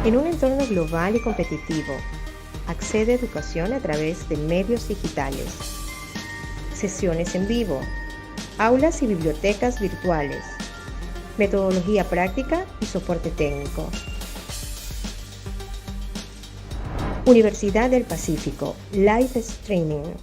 En un entorno global y competitivo, accede a educación a través de medios digitales, sesiones en vivo, aulas y bibliotecas virtuales, metodología práctica y soporte técnico. Universidad del Pacífico, Live Streaming.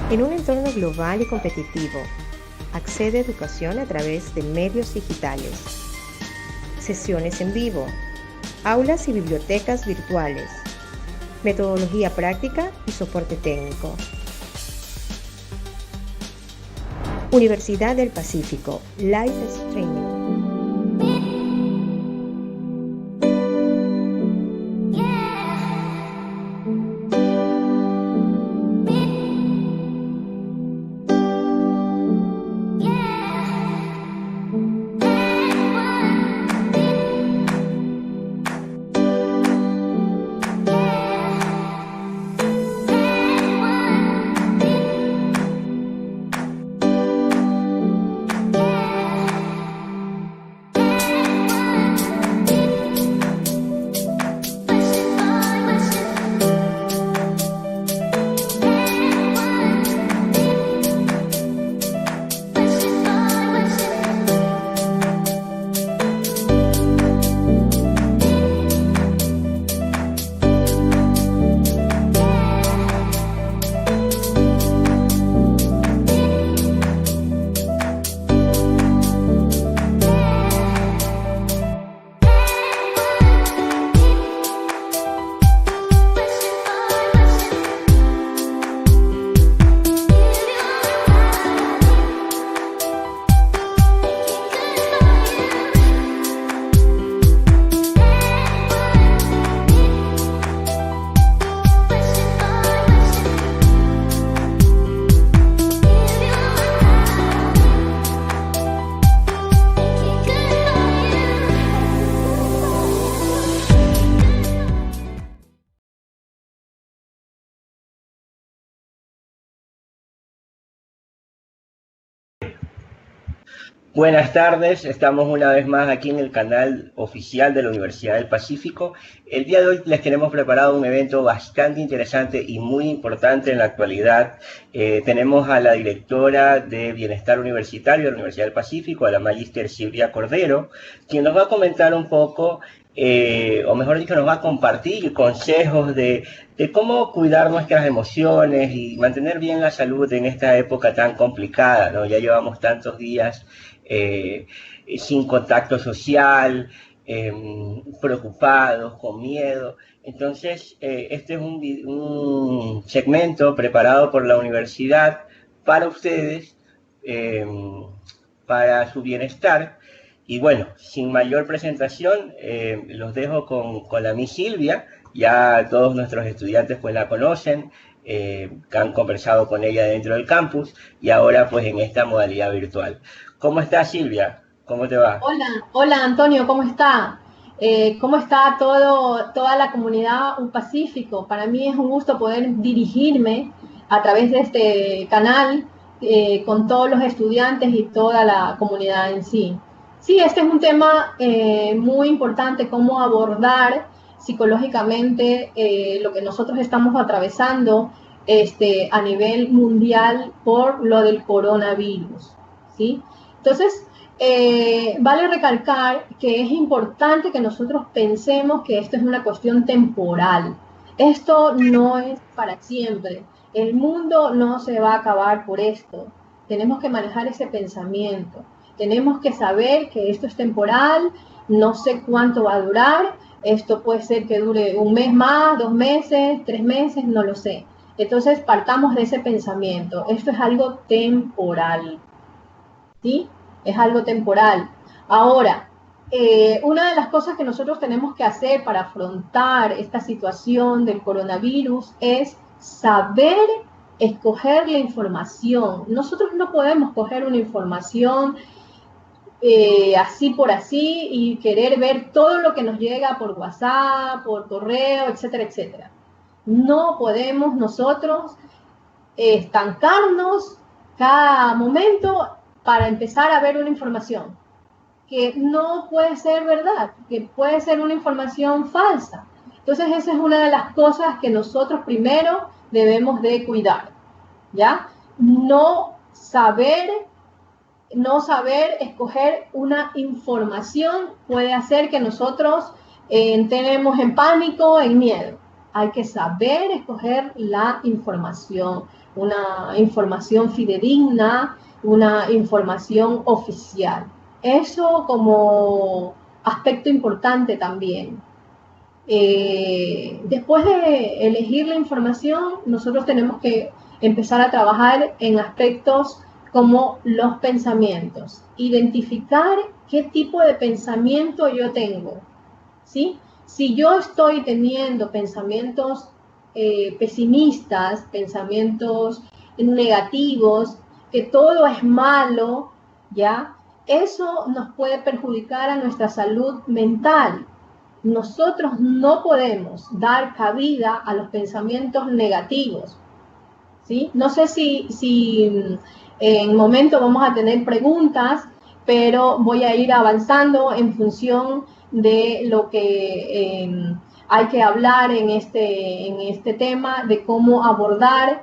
En un entorno global y competitivo, accede a educación a través de medios digitales, sesiones en vivo, aulas y bibliotecas virtuales, metodología práctica y soporte técnico. Universidad del Pacífico, Live Streaming. Buenas tardes, estamos una vez más aquí en el canal oficial de la Universidad del Pacífico. El día de hoy les tenemos preparado un evento bastante interesante y muy importante en la actualidad. Tenemos a la directora de Bienestar Universitario de la Universidad del Pacífico, a la magíster Silvia Cordero, quien nos va a comentar un poco, o mejor dicho, nos va a compartir consejos de cómo cuidar nuestras emociones y mantener bien la salud en esta época tan complicada, ¿no? Ya llevamos tantos días sin contacto social, preocupados, con miedo. Entonces, este es un segmento preparado por la universidad para ustedes, para su bienestar. Y bueno, sin mayor presentación, los dejo con la Miss Silvia. Ya todos nuestros estudiantes pues la conocen, han conversado con ella dentro del campus y ahora pues en esta modalidad virtual. ¿Cómo estás, Silvia? ¿Cómo te va? Hola Antonio, ¿cómo está? ¿Cómo está toda la comunidad Pacífico? Para mí es un gusto poder dirigirme a través de este canal con todos los estudiantes y toda la comunidad en sí. Sí, este es un tema muy importante, cómo abordar psicológicamente lo que nosotros estamos atravesando a nivel mundial por lo del coronavirus, ¿sí? Entonces, vale recalcar que es importante que nosotros pensemos que esto es una cuestión temporal. Esto no es para siempre. El mundo no se va a acabar por esto. Tenemos que manejar ese pensamiento. Tenemos que saber que esto es temporal, no sé cuánto va a durar. Esto puede ser que dure un mes más, 2 meses, 3 meses, no lo sé. Entonces partamos de ese pensamiento. Esto es algo temporal, ¿sí? Es algo temporal. Ahora, una de las cosas que nosotros tenemos que hacer para afrontar esta situación del coronavirus es saber escoger la información. Nosotros no podemos coger una información así por así y querer ver todo lo que nos llega por WhatsApp, por correo, etcétera, etcétera. No podemos nosotros estancarnos cada momento para empezar a ver una información que no puede ser verdad, que puede ser una información falsa. Entonces esa es una de las cosas que nosotros primero debemos de cuidar, ¿ya? No saber escoger una información puede hacer que nosotros entremos en pánico, en miedo. Hay que saber escoger la información, una información fidedigna, una información oficial. Eso como aspecto importante también. Después de elegir la información, nosotros tenemos que empezar a trabajar en aspectos como los pensamientos. Identificar qué tipo de pensamiento yo tengo, ¿sí? Si yo estoy teniendo pensamientos pesimistas, pensamientos negativos, que todo es malo, ¿ya? Eso nos puede perjudicar a nuestra salud mental. Nosotros no podemos dar cabida a los pensamientos negativos, ¿sí? No sé si en un momento vamos a tener preguntas, pero voy a ir avanzando en función de lo que hay que hablar en este tema, de cómo abordar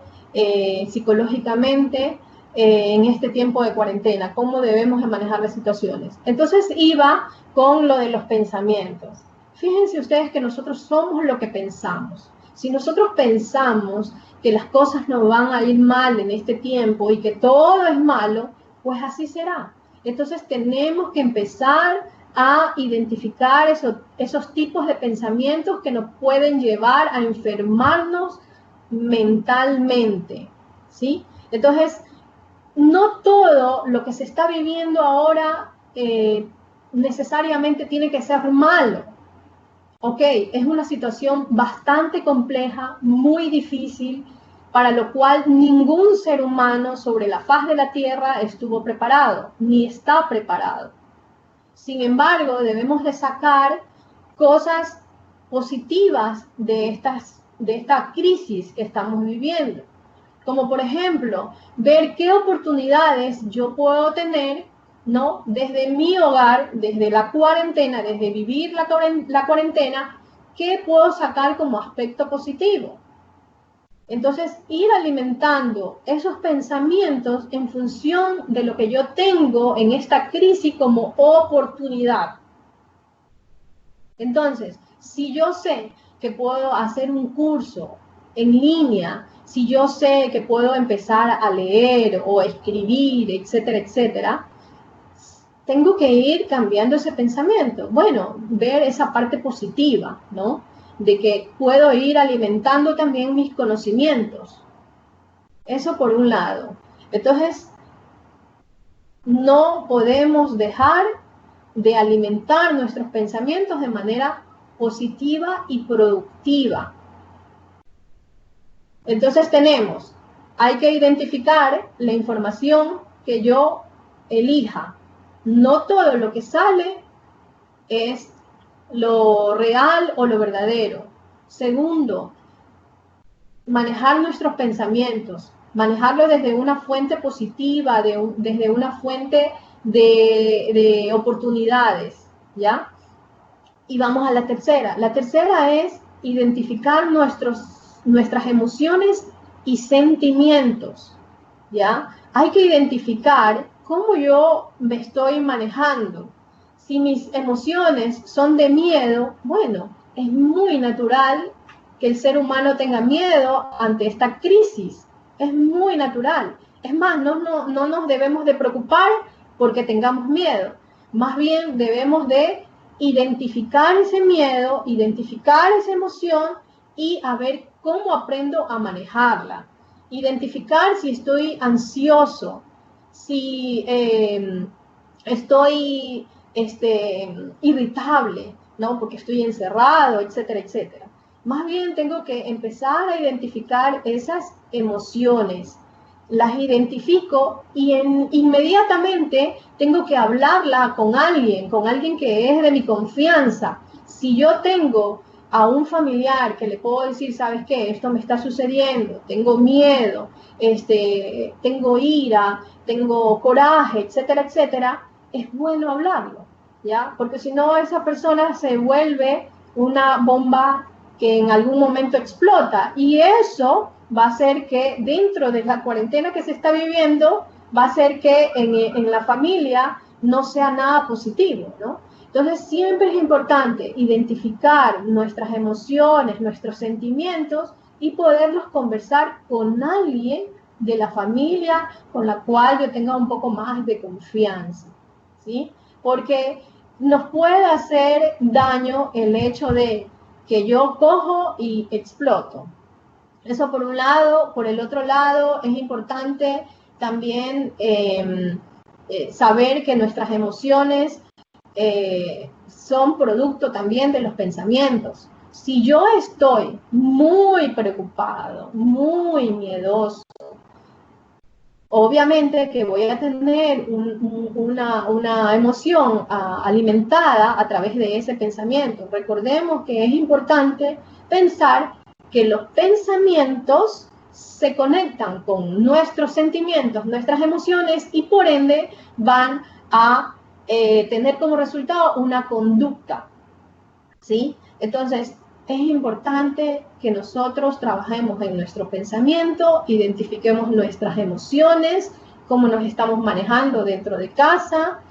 psicológicamente en este tiempo de cuarentena, cómo debemos de manejar las situaciones. Entonces iba con lo de los pensamientos. Fíjense ustedes que nosotros somos lo que pensamos. Si nosotros pensamos que las cosas nos van a ir mal en este tiempo y que todo es malo, pues así será. Entonces tenemos que empezar a identificar esos tipos de pensamientos que nos pueden llevar a enfermarnos mentalmente, ¿sí? Entonces, no todo lo que se está viviendo ahora necesariamente tiene que ser malo. Ok, es una situación bastante compleja, muy difícil, para lo cual ningún ser humano sobre la faz de la Tierra estuvo preparado, ni está preparado. Sin embargo, debemos de sacar cosas positivas de esta crisis que estamos viviendo. Como por ejemplo, ver qué oportunidades yo puedo tener, ¿no? Desde mi hogar, desde la cuarentena, desde vivir la cuarentena, ¿qué puedo sacar como aspecto positivo? Entonces, ir alimentando esos pensamientos en función de lo que yo tengo en esta crisis como oportunidad. Entonces, si yo sé que puedo hacer un curso en línea, si yo sé que puedo empezar a leer o a escribir, etcétera, etcétera, tengo que ir cambiando ese pensamiento. Bueno, ver esa parte positiva, ¿no? De que puedo ir alimentando también mis conocimientos. Eso por un lado. Entonces, no podemos dejar de alimentar nuestros pensamientos de manera positiva y productiva. Entonces hay que identificar la información que yo elija. No todo lo que sale es lo real o lo verdadero. Segundo, manejar nuestros pensamientos, manejarlo desde una fuente positiva, desde una fuente de oportunidades, ¿ya? Y vamos a la tercera. La tercera es identificar nuestras emociones y sentimientos, ¿ya? Hay que identificar cómo yo me estoy manejando. Si mis emociones son de miedo, bueno, es muy natural que el ser humano tenga miedo ante esta crisis. Es muy natural. Es más, no nos debemos de preocupar porque tengamos miedo. Más bien debemos de identificar ese miedo, identificar esa emoción y a ver cómo aprendo a manejarla. Identificar si estoy ansioso, si estoy irritable, ¿no? Porque estoy encerrado, etcétera, etcétera. Más bien tengo que empezar a identificar esas emociones. Las identifico y inmediatamente tengo que hablarla con alguien que es de mi confianza. Si yo tengo a un familiar que le puedo decir, ¿sabes qué? Esto me está sucediendo, tengo miedo, tengo ira, tengo coraje, etcétera, etcétera, es bueno hablarlo, ¿ya? Porque si no, esa persona se vuelve una bomba que en algún momento explota y eso va a hacer que dentro de la cuarentena que se está viviendo, va a hacer que en la familia no sea nada positivo, ¿no? Entonces siempre es importante identificar nuestras emociones, nuestros sentimientos y poderlos conversar con alguien de la familia con la cual yo tenga un poco más de confianza, ¿sí? Porque nos puede hacer daño el hecho de que yo cojo y exploto. Eso por un lado. Por el otro lado, es importante también saber que nuestras emociones son producto también de los pensamientos. Si yo estoy muy preocupado, muy miedoso, obviamente que voy a tener una emoción alimentada a través de ese pensamiento. Recordemos que es importante pensar que los pensamientos se conectan con nuestros sentimientos, nuestras emociones y por ende van a tener como resultado una conducta, ¿sí? Entonces, es importante que nosotros trabajemos en nuestro pensamiento, identifiquemos nuestras emociones, cómo nos estamos manejando dentro de casa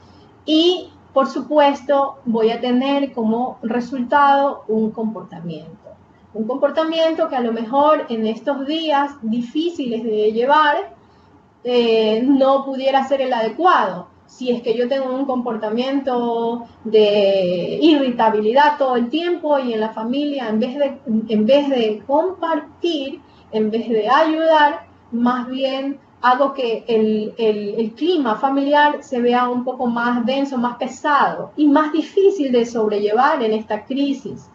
y, por supuesto, voy a tener como resultado un comportamiento. Un comportamiento que a lo mejor en estos días difíciles de llevar no pudiera ser el adecuado. Si es que yo tengo un comportamiento de irritabilidad todo el tiempo y en la familia, en vez de compartir, en vez de ayudar, más bien hago que el clima familiar se vea un poco más denso, más pesado y más difícil de sobrellevar en esta crisis.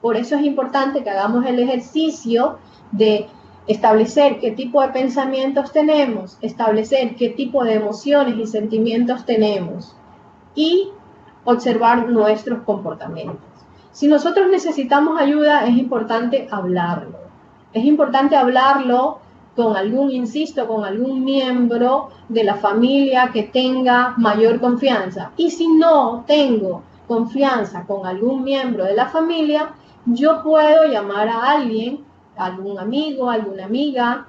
Por eso es importante que hagamos el ejercicio de establecer qué tipo de pensamientos tenemos, establecer qué tipo de emociones y sentimientos tenemos y observar nuestros comportamientos. Si nosotros necesitamos ayuda, es importante hablarlo. Es importante hablarlo con algún miembro de la familia que tenga mayor confianza. Y si no tengo confianza con algún miembro de la familia, yo puedo llamar a alguien, algún amigo, alguna amiga,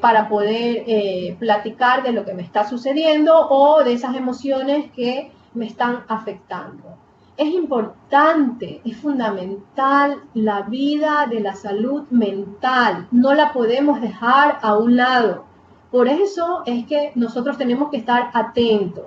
para poder platicar de lo que me está sucediendo o de esas emociones que me están afectando. Es importante, es fundamental la vida de la salud mental. No la podemos dejar a un lado. Por eso es que nosotros tenemos que estar atentos.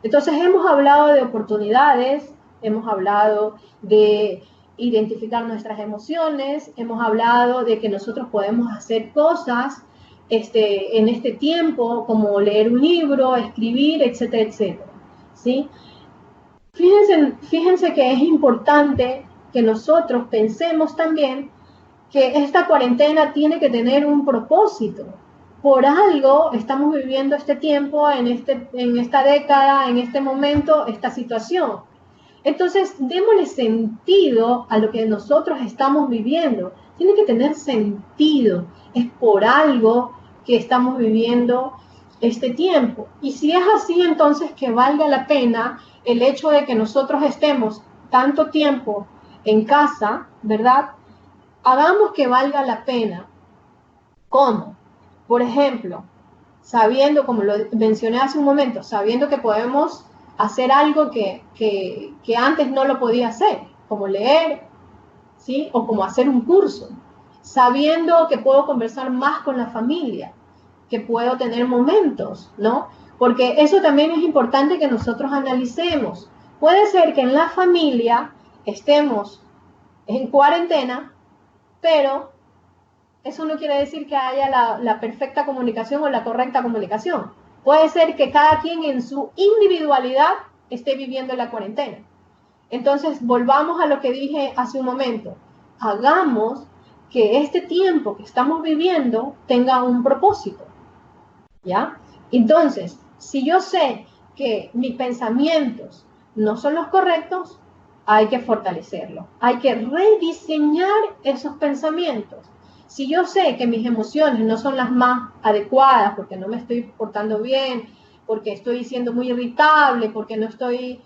Entonces hemos hablado de oportunidades, hemos hablado de identificar nuestras emociones, hemos hablado de que nosotros podemos hacer cosas en este tiempo, como leer un libro, escribir, etcétera, etcétera, ¿sí? Fíjense que es importante que nosotros pensemos también que esta cuarentena tiene que tener un propósito. Por algo estamos viviendo este tiempo, en esta década, en este momento, esta situación. Entonces, démosle sentido a lo que nosotros estamos viviendo. Tiene que tener sentido. Es por algo que estamos viviendo este tiempo. Y si es así, entonces que valga la pena el hecho de que nosotros estemos tanto tiempo en casa, ¿verdad? Hagamos que valga la pena. ¿Cómo? Por ejemplo, sabiendo, como lo mencioné hace un momento, sabiendo que podemos hacer algo que antes no lo podía hacer, como leer, ¿sí? O como hacer un curso, sabiendo que puedo conversar más con la familia, que puedo tener momentos, ¿no? Porque eso también es importante que nosotros analicemos. Puede ser que en la familia estemos en cuarentena, pero eso no quiere decir que haya la perfecta comunicación o la correcta comunicación. Puede ser que cada quien en su individualidad esté viviendo la cuarentena. Entonces, volvamos a lo que dije hace un momento. Hagamos que este tiempo que estamos viviendo tenga un propósito, ¿ya? Entonces, si yo sé que mis pensamientos no son los correctos, hay que fortalecerlo. Hay que rediseñar esos pensamientos. Si yo sé que mis emociones no son las más adecuadas, porque no me estoy portando bien, porque estoy siendo muy irritable, porque no estoy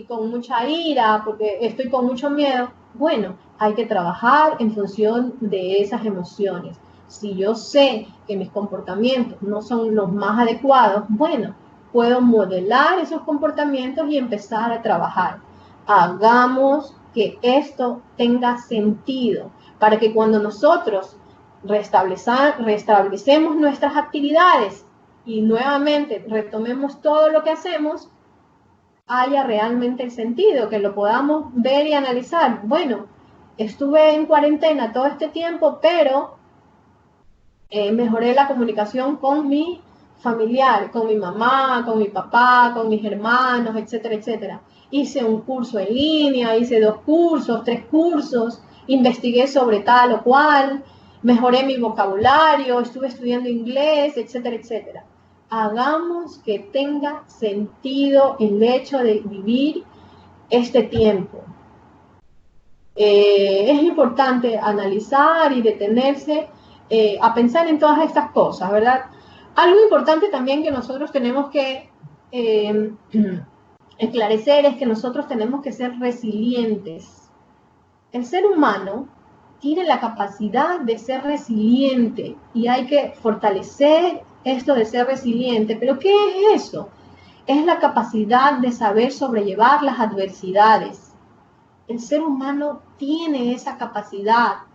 con mucha ira, porque estoy con mucho miedo, bueno, hay que trabajar en función de esas emociones. Si yo sé que mis comportamientos no son los más adecuados, bueno, puedo modelar esos comportamientos y empezar a trabajar. Hagamos que esto tenga sentido para que cuando nosotros restablecemos nuestras actividades y nuevamente retomemos todo lo que hacemos, haya realmente el sentido, que lo podamos ver y analizar. Bueno, estuve en cuarentena todo este tiempo, pero mejoré la comunicación con mi familiar, con mi mamá, con mi papá, con mis hermanos, etcétera, etcétera. Hice un curso en línea, hice 2 cursos, 3 cursos, investigué sobre tal o cual, mejoré mi vocabulario, estuve estudiando inglés, etcétera, etcétera. Hagamos que tenga sentido el hecho de vivir este tiempo. Es importante analizar y detenerse a pensar en todas estas cosas, ¿verdad? Algo importante también que nosotros tenemos que esclarecer es que nosotros tenemos que ser resilientes. El ser humano tiene la capacidad de ser resiliente y hay que fortalecer esto de ser resiliente. ¿Pero qué es eso? Es la capacidad de saber sobrellevar las adversidades. El ser humano tiene esa capacidad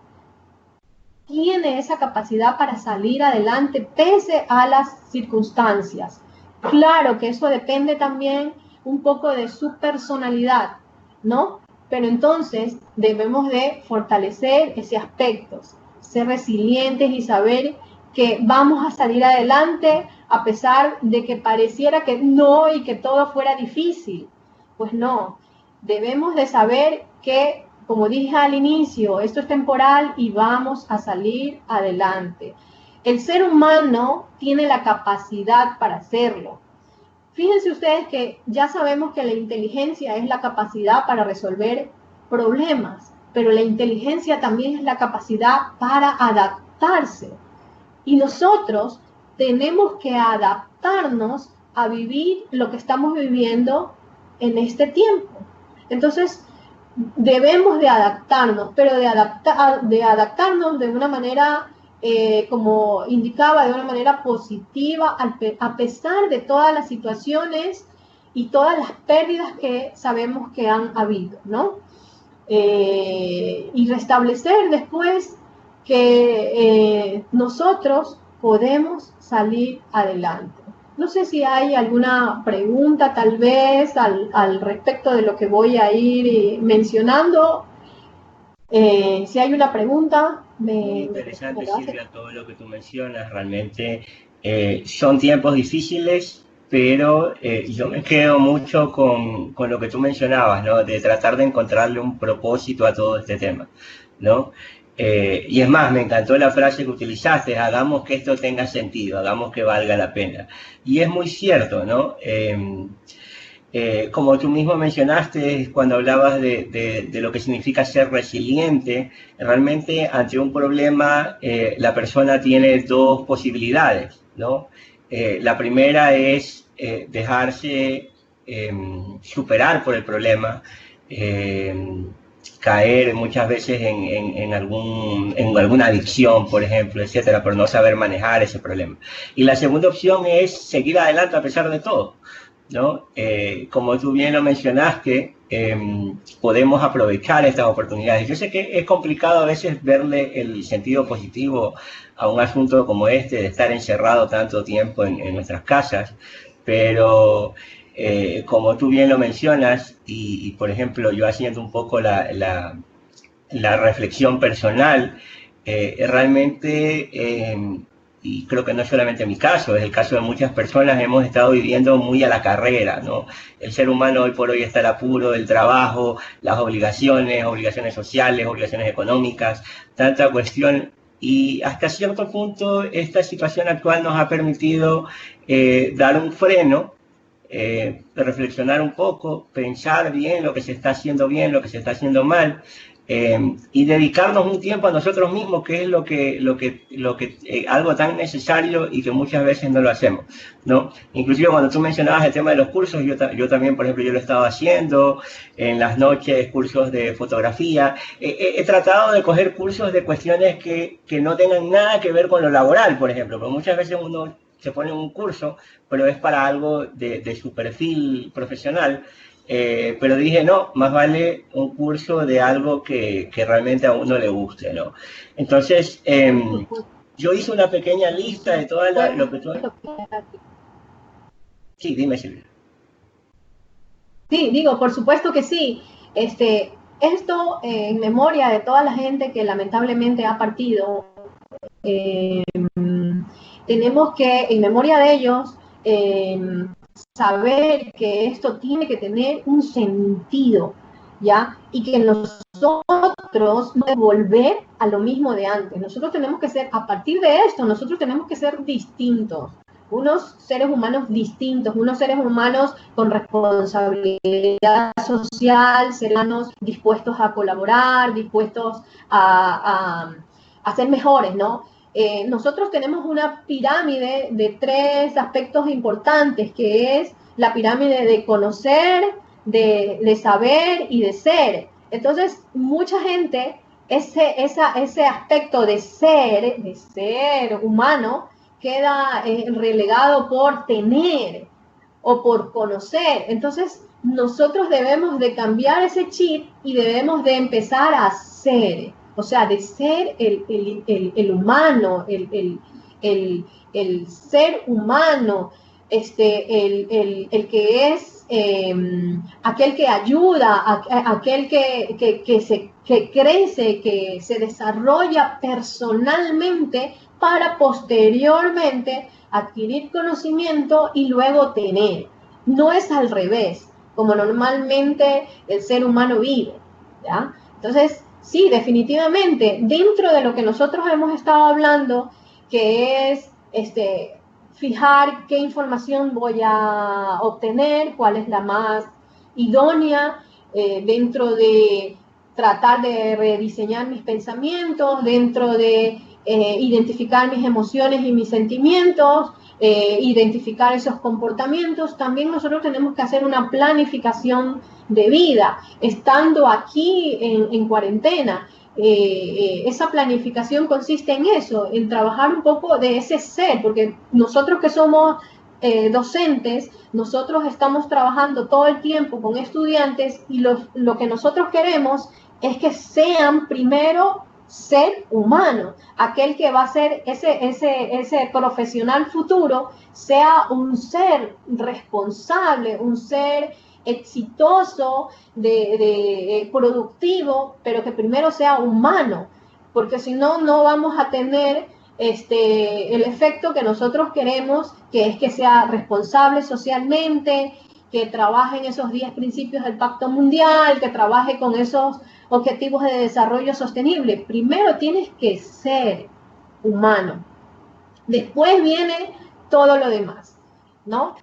para salir adelante pese a las circunstancias. Claro que eso depende también un poco de su personalidad, ¿no? Pero entonces debemos de fortalecer ese aspecto, ser resilientes y saber que vamos a salir adelante a pesar de que pareciera que no y que todo fuera difícil. Pues no, debemos de saber que, como dije al inicio, esto es temporal y vamos a salir adelante. El ser humano tiene la capacidad para hacerlo. Fíjense ustedes que ya sabemos que la inteligencia es la capacidad para resolver problemas, pero la inteligencia también es la capacidad para adaptarse. Y nosotros tenemos que adaptarnos a vivir lo que estamos viviendo en este tiempo. Entonces, debemos de adaptarnos, pero de adaptarnos de una manera, como indicaba, de una manera positiva, a pesar de todas las situaciones y todas las pérdidas que sabemos que han habido, ¿no? Y restablecer después que nosotros podemos salir adelante. No sé si hay alguna pregunta tal vez al respecto de lo que voy a ir mencionando. Si hay una pregunta, Muy interesante, Silvia, todo lo que tú mencionas. Realmente son tiempos difíciles, pero yo me quedo mucho con lo que tú mencionabas, ¿no? De tratar de encontrarle un propósito a todo este tema, ¿no? Y es más, me encantó la frase que utilizaste: hagamos que esto tenga sentido, hagamos que valga la pena. Y es muy cierto, ¿no? Como tú mismo mencionaste cuando hablabas de lo que significa ser resiliente, realmente ante un problema la persona tiene 2 posibilidades, ¿no? La primera es dejarse superar por el problema, caer muchas veces en alguna adicción, por ejemplo, etcétera, por no saber manejar ese problema. Y la segunda opción es seguir adelante a pesar de todo, ¿no? Como tú bien lo mencionaste, podemos aprovechar estas oportunidades. Yo sé que es complicado a veces verle el sentido positivo a un asunto como este, de estar encerrado tanto tiempo en nuestras casas, pero como tú bien lo mencionas, y por ejemplo yo haciendo un poco la reflexión personal, realmente, y creo que no es solamente mi caso, es el caso de muchas personas, hemos estado viviendo muy a la carrera, ¿no? El ser humano hoy por hoy está al apuro del trabajo, las obligaciones sociales, obligaciones económicas, tanta cuestión, y hasta cierto punto esta situación actual nos ha permitido dar un freno, reflexionar un poco, pensar bien lo que se está haciendo bien, lo que se está haciendo mal, y dedicarnos un tiempo a nosotros mismos, que es algo tan necesario y que muchas veces no lo hacemos, ¿no? Inclusive cuando tú mencionabas el tema de los cursos, yo también, por ejemplo, yo lo he estado haciendo en las noches, cursos de fotografía. He tratado de coger cursos de cuestiones que no tengan nada que ver con lo laboral, por ejemplo, porque muchas veces uno se pone un curso, pero es para algo de su perfil profesional. Pero dije, no, más vale un curso de algo que realmente a uno le guste, ¿no? Entonces, yo hice una pequeña lista de todas lo que tú... Sí, dime, Silvia. Sí, digo, por supuesto que sí. Esto en memoria de toda la gente que lamentablemente ha partido, tenemos que, en memoria de ellos, saber que esto tiene que tener un sentido, ¿ya? Y que nosotros no volver a lo mismo de antes. Nosotros tenemos que ser, a partir de esto, nosotros tenemos que ser distintos, unos seres humanos distintos, unos seres humanos con responsabilidad social, seres dispuestos a colaborar, dispuestos a ser mejores, ¿no? Nosotros tenemos una pirámide de 3 aspectos importantes, que es la pirámide de conocer, de saber y de ser. Entonces, mucha gente, ese aspecto de ser humano, queda relegado por tener o por conocer. Entonces, nosotros debemos de cambiar ese chip y debemos de empezar a ser. O sea, de ser el humano, el ser humano, el que es aquel que ayuda, aquel que crece, que se desarrolla personalmente para posteriormente adquirir conocimiento y luego tener. No es al revés, como normalmente el ser humano vive, ¿ya? Entonces, sí, definitivamente, dentro de lo que nosotros hemos estado hablando, que es fijar qué información voy a obtener, cuál es la más idónea, dentro de tratar de rediseñar mis pensamientos, dentro de identificar mis emociones y mis sentimientos, identificar esos comportamientos. También nosotros tenemos que hacer una planificación de vida, estando aquí en cuarentena. Esa planificación consiste en eso, en trabajar un poco de ese ser, porque nosotros que somos docentes, nosotros estamos trabajando todo el tiempo con estudiantes y lo que nosotros queremos es que sean primero ser humano, aquel que va a ser ese profesional futuro, sea un ser responsable, un ser exitoso, productivo, pero que primero sea humano, porque si no, no vamos a tener el efecto que nosotros queremos, que es que sea responsable socialmente, que trabaje en esos 10 principios del Pacto Mundial, que trabaje con esos objetivos de desarrollo sostenible. Primero tienes que ser humano, después viene todo lo demás, ¿no?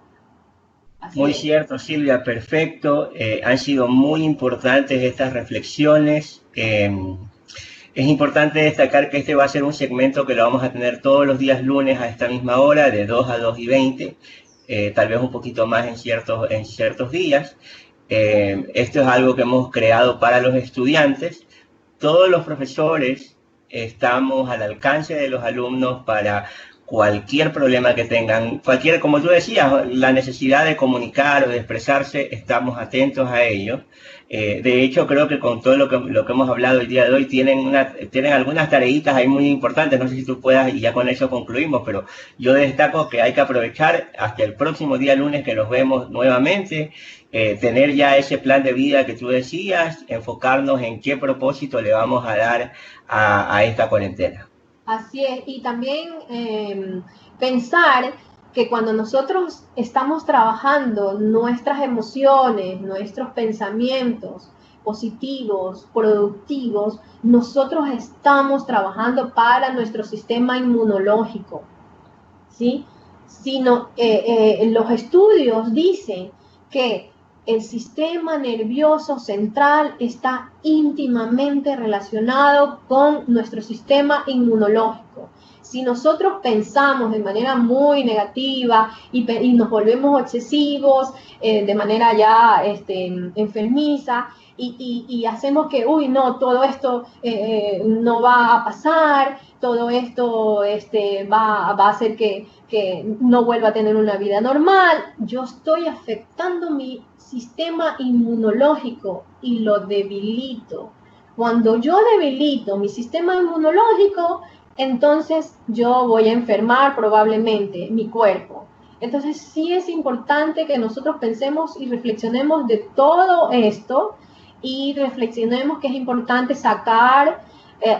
Muy cierto, Silvia, perfecto. Han sido muy importantes estas reflexiones. Es importante destacar que este va a ser un segmento que lo vamos a tener todos los días lunes a esta misma hora, de 2 a 2:20, tal vez un poquito más en ciertos días. Esto es algo que hemos creado para los estudiantes. Todos los profesores estamos al alcance de los alumnos para cualquier problema que tengan, cualquier, como tú decías, la necesidad de comunicar o de expresarse, estamos atentos a ello. De hecho, creo que con todo lo que hemos hablado el día de hoy tienen algunas tareitas ahí muy importantes, no sé si tú puedas, y ya con eso concluimos, pero yo destaco que hay que aprovechar hasta el próximo día lunes que nos vemos nuevamente, tener ya ese plan de vida que tú decías, enfocarnos en qué propósito le vamos a dar a esta cuarentena. Así es, y también pensar que cuando nosotros estamos trabajando nuestras emociones, nuestros pensamientos positivos, productivos, nosotros estamos trabajando para nuestro sistema inmunológico, ¿sí? Los estudios dicen que el sistema nervioso central está íntimamente relacionado con nuestro sistema inmunológico. Si nosotros pensamos de manera muy negativa y nos volvemos obsesivos de manera ya enfermiza y hacemos que, uy, no, todo esto no va a pasar, todo esto va a hacer que no vuelva a tener una vida normal, yo estoy afectando mi sistema inmunológico y lo debilito. Cuando yo debilito mi sistema inmunológico, entonces yo voy a enfermar probablemente mi cuerpo. Entonces sí es importante que nosotros pensemos y reflexionemos de todo esto y reflexionemos que es importante sacar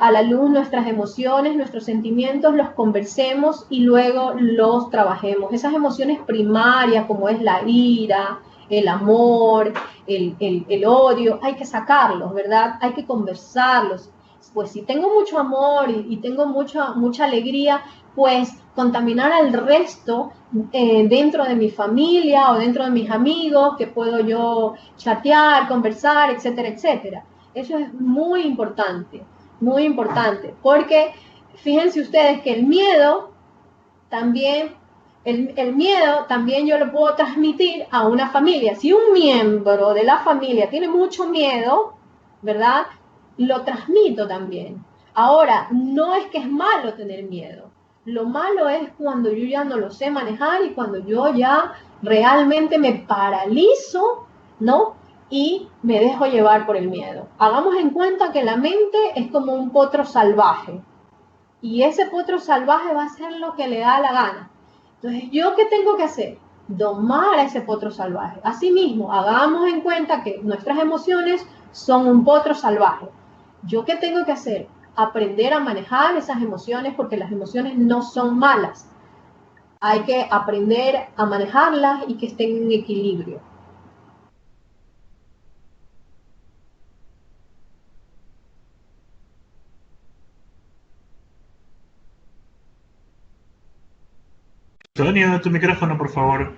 a la luz nuestras emociones, nuestros sentimientos, los conversemos y luego los trabajemos. Esas emociones primarias como es la ira, el amor, el odio, hay que sacarlos, ¿verdad? Hay que conversarlos. Pues si tengo mucho amor y tengo mucha alegría, pues contaminar al resto dentro de mi familia o dentro de mis amigos, que puedo yo chatear, conversar, etcétera, etcétera. Eso es muy importante, porque fíjense ustedes que el miedo también yo lo puedo transmitir a una familia. Si un miembro de la familia tiene mucho miedo, ¿verdad? Lo transmito también. Ahora, no es que es malo tener miedo. Lo malo es cuando yo ya no lo sé manejar y cuando yo ya realmente me paralizo, ¿no? Y me dejo llevar por el miedo. Hagamos en cuenta que la mente es como un potro salvaje. Y ese potro salvaje va a hacer lo que le da la gana. Entonces, ¿yo qué tengo que hacer? Domar a ese potro salvaje. Asimismo, hagamos en cuenta que nuestras emociones son un potro salvaje. ¿Yo qué tengo que hacer? Aprender a manejar esas emociones porque las emociones no son malas. Hay que aprender a manejarlas y que estén en equilibrio. Sonia, tu micrófono, por favor.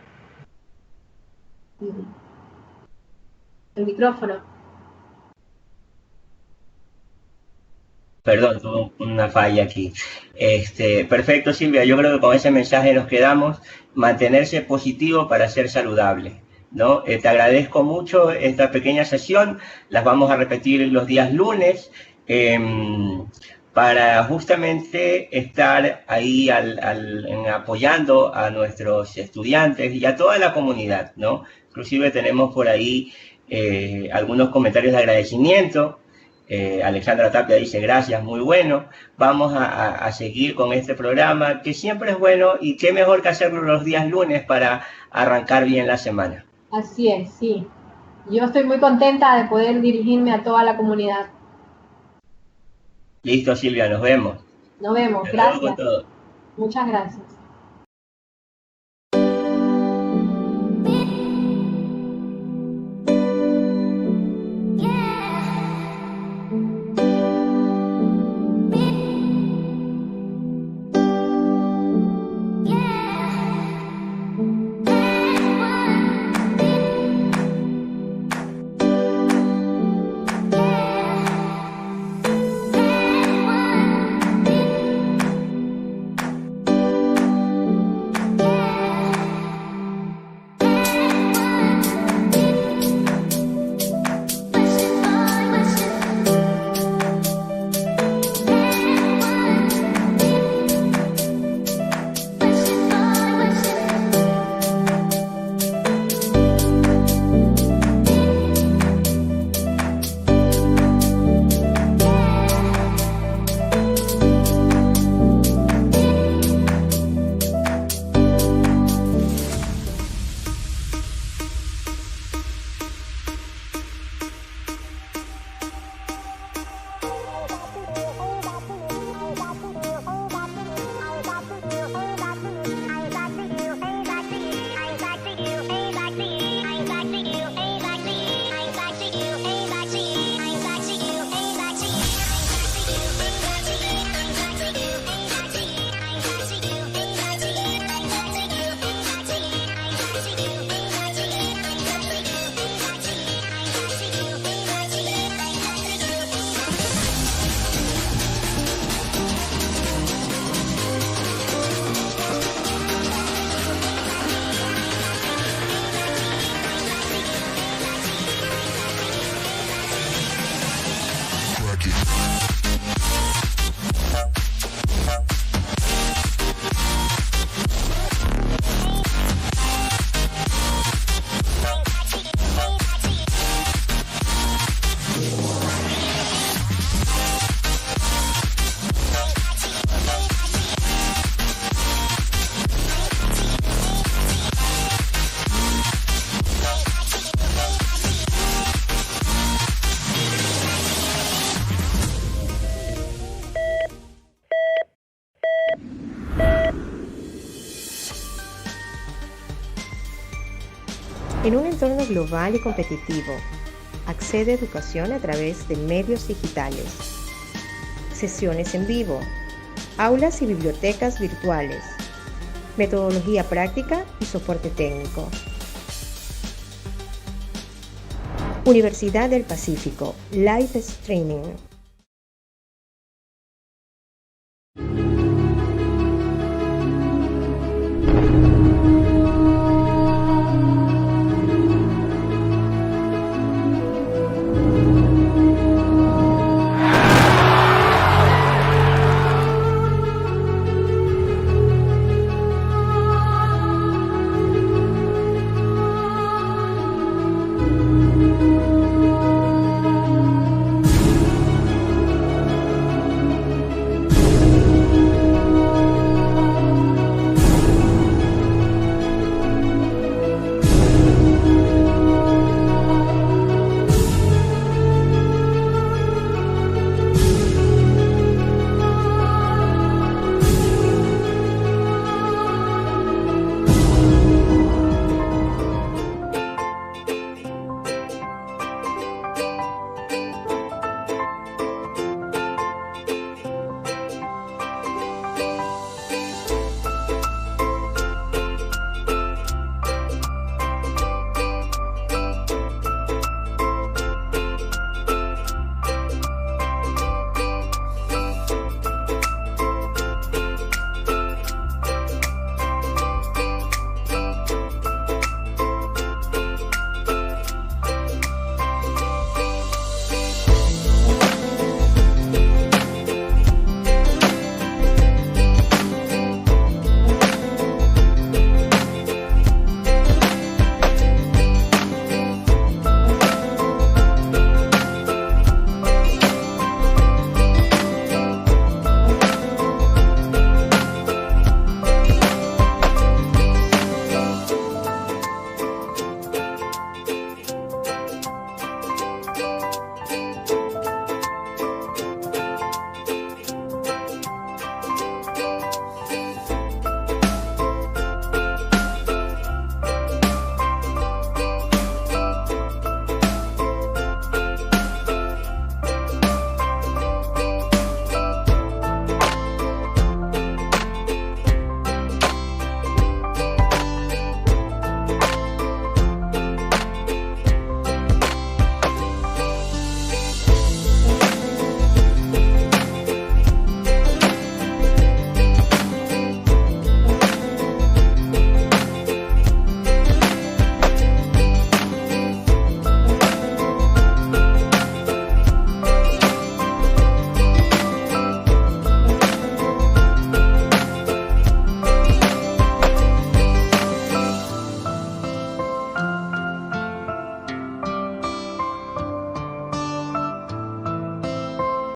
El micrófono. Perdón, tuve una falla aquí. Perfecto, Silvia. Yo creo que con ese mensaje nos quedamos. Mantenerse positivo para ser saludable, ¿no? Te agradezco mucho esta pequeña sesión. Las vamos a repetir los días lunes para justamente estar ahí apoyando a nuestros estudiantes y a toda la comunidad, ¿no? Inclusive tenemos por ahí algunos comentarios de agradecimiento. Alexandra Tapia dice gracias, muy bueno. Vamos a seguir con este programa que siempre es bueno y qué mejor que hacerlo los días lunes para arrancar bien la semana. Así es, sí. Yo estoy muy contenta de poder dirigirme a toda la comunidad. Listo, Silvia, nos vemos. Nos vemos, gracias. Muchas gracias. En un entorno global y competitivo, accede a educación a través de medios digitales, sesiones en vivo, aulas y bibliotecas virtuales, metodología práctica y soporte técnico. Universidad del Pacífico, Live Streaming.